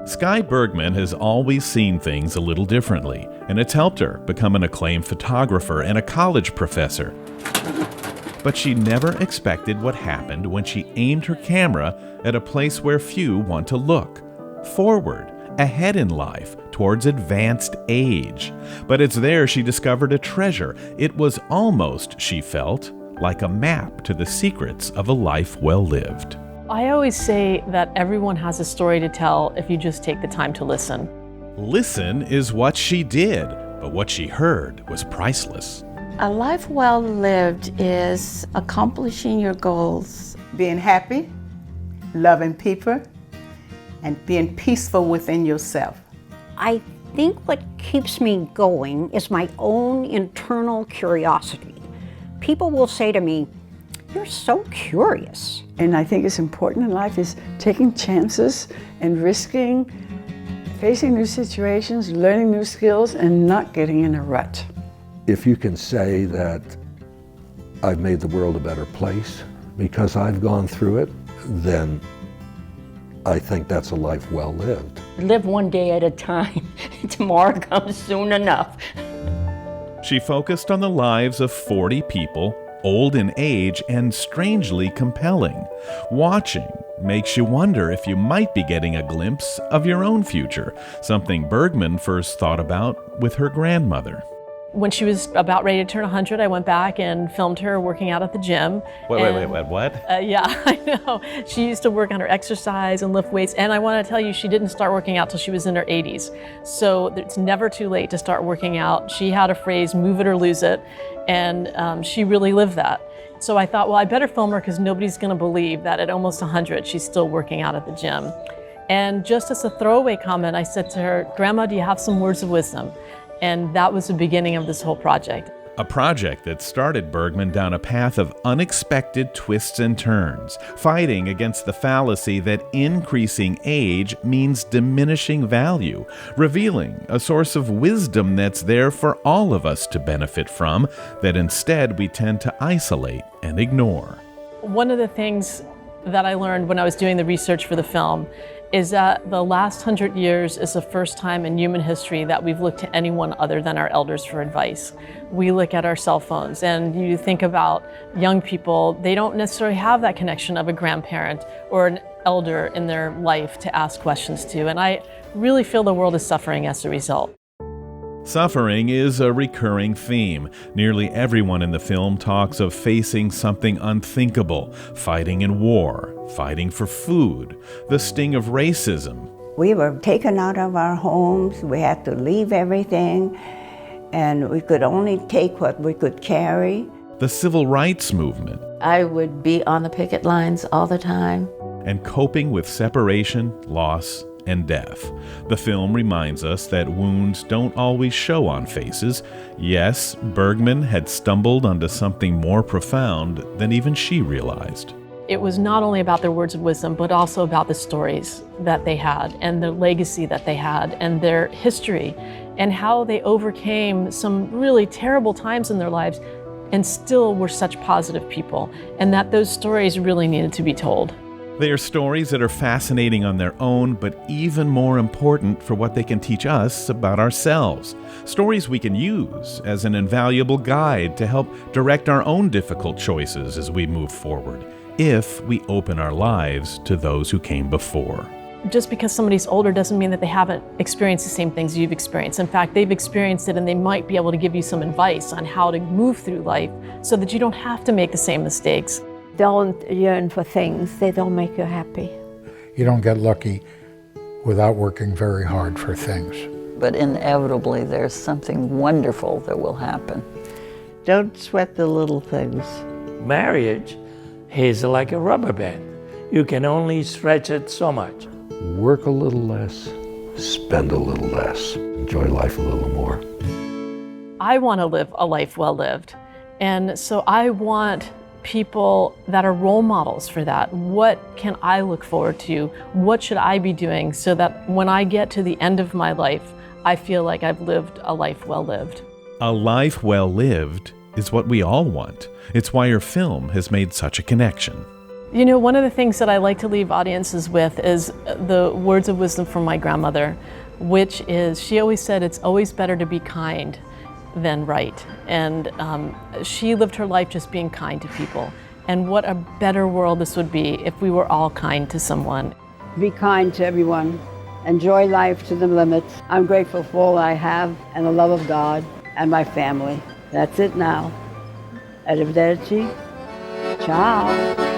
Sky Bergman has always seen things a little differently, and it's helped her become an acclaimed photographer and a college professor. But she never expected what happened when she aimed her camera at a place where few want to look: forward, ahead in life, towards advanced age. But it's there she discovered a treasure. It was almost, she felt, like a map to the secrets of a life well lived. I always say that everyone has a story to tell if you just take the time to listen. Listen is what she did, but what she heard was priceless. A life well lived is accomplishing your goals, being happy, loving people, and being peaceful within yourself. I think what keeps me going is my own internal curiosity. People will say to me, "You're so curious." And I think it's important in life is taking chances and risking, facing new situations, learning new skills, and not getting in a rut. If you can say that I've made the world a better place because I've gone through it, then I think that's a life well lived. Live one day at a time. Tomorrow comes soon enough. She focused on the lives of 40 people, old in age and strangely compelling. Watching makes you wonder if you might be getting a glimpse of your own future, something Bergman first thought about with her grandmother. When she was about ready to turn 100, I went back and filmed her working out at the gym. Wait, what? Yeah, I know. She used to work on her exercise and lift weights, and I want to tell you, she didn't start working out till she was in her 80s. So it's never too late to start working out. She had a phrase, move it or lose it, and she really lived that. So I thought, well, I better film her because nobody's going to believe that at almost 100, she's still working out at the gym. And just as a throwaway comment, I said to her, "Grandma, do you have some words of wisdom?" And that was the beginning of this whole project. A project that started Bergman down a path of unexpected twists and turns, fighting against the fallacy that increasing age means diminishing value, revealing a source of wisdom that's there for all of us to benefit from, that instead we tend to isolate and ignore. One of the things that I learned when I was doing the research for the film is that the last 100 years is the first time in human history that we've looked to anyone other than our elders for advice. We look at our cell phones, and you think about young people, they don't necessarily have that connection of a grandparent or an elder in their life to ask questions to, and I really feel the world is suffering as a result. Suffering is a recurring theme. Nearly everyone in the film talks of facing something unthinkable, fighting in war, fighting for food, the sting of racism. We were taken out of our homes, we had to leave everything, and we could only take what we could carry. The civil rights movement. I would be on the picket lines all the time. And coping with separation, loss, and death. The film reminds us that wounds don't always show on faces. Yes, Bergman had stumbled onto something more profound than even she realized. It was not only about their words of wisdom, but also about the stories that they had and the legacy that they had and their history and how they overcame some really terrible times in their lives and still were such positive people, and that those stories really needed to be told. They are stories that are fascinating on their own, but even more important for what they can teach us about ourselves. Stories we can use as an invaluable guide to help direct our own difficult choices as we move forward, if we open our lives to those who came before. Just because somebody's older doesn't mean that they haven't experienced the same things you've experienced. In fact, they've experienced it, and they might be able to give you some advice on how to move through life so that you don't have to make the same mistakes. Don't yearn for things, they don't make you happy. You don't get lucky without working very hard for things. But inevitably there's something wonderful that will happen. Don't sweat the little things. Marriage is like a rubber band. You can only stretch it so much. Work a little less, spend a little less, enjoy life a little more. I want to live a life well lived, and so I want people that are role models for that. What can I look forward to? What should I be doing so that when I get to the end of my life, I feel like I've lived a life well lived? A life well lived is what we all want. It's why your film has made such a connection. You know, one of the things that I like to leave audiences with is the words of wisdom from my grandmother, which is, she always said, it's always better to be kind than right. And she lived her life just being kind to people. And what a better world this would be if we were all kind to someone. Be kind to everyone. Enjoy life to the limits. I'm grateful for all I have and the love of God and my family. That's it now. Arrivederci. Ciao.